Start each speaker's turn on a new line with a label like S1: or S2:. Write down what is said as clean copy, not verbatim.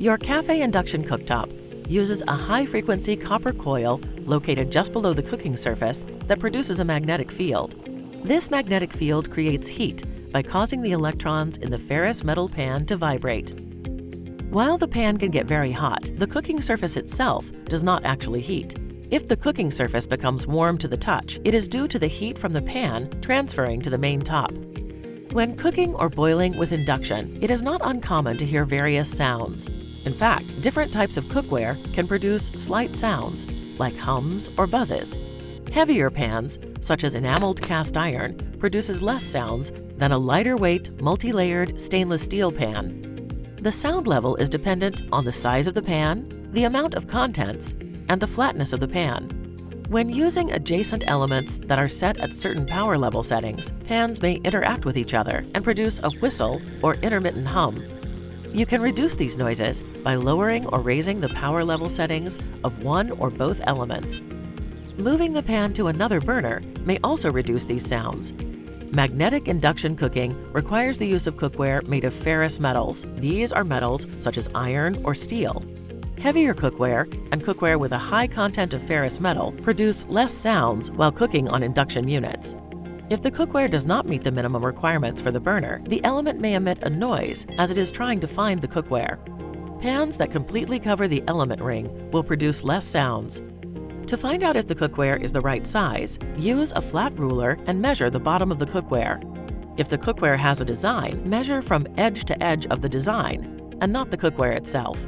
S1: Your Café induction cooktop uses a high-frequency copper coil located just below the cooking surface that produces a magnetic field. This magnetic field creates heat by causing the electrons in the ferrous metal pan to vibrate. While the pan can get very hot, the cooking surface itself does not actually heat. If the cooking surface becomes warm to the touch, it is due to the heat from the pan transferring to the main top. When cooking or boiling with induction, it is not uncommon to hear various sounds. In fact, different types of cookware can produce slight sounds, like hums or buzzes. Heavier pans, such as enameled cast iron, produces less sounds than a lighter-weight, multi-layered stainless steel pan. The sound level is dependent on the size of the pan, the amount of contents, and the flatness of the pan. When using adjacent elements that are set at certain power level settings, pans may interact with each other and produce a whistle or intermittent hum. You can reduce these noises by lowering or raising the power level settings of one or both elements. Moving the pan to another burner may also reduce these sounds. Magnetic induction cooking requires the use of cookware made of ferrous metals. These are metals such as iron or steel. Heavier cookware and cookware with a high content of ferrous metal produce less sounds while cooking on induction units. If the cookware does not meet the minimum requirements for the burner, the element may emit a noise as it is trying to find the cookware. Pans that completely cover the element ring will produce less sounds. To find out if the cookware is the right size, use a flat ruler and measure the bottom of the cookware. If the cookware has a design, measure from edge to edge of the design and not the cookware itself.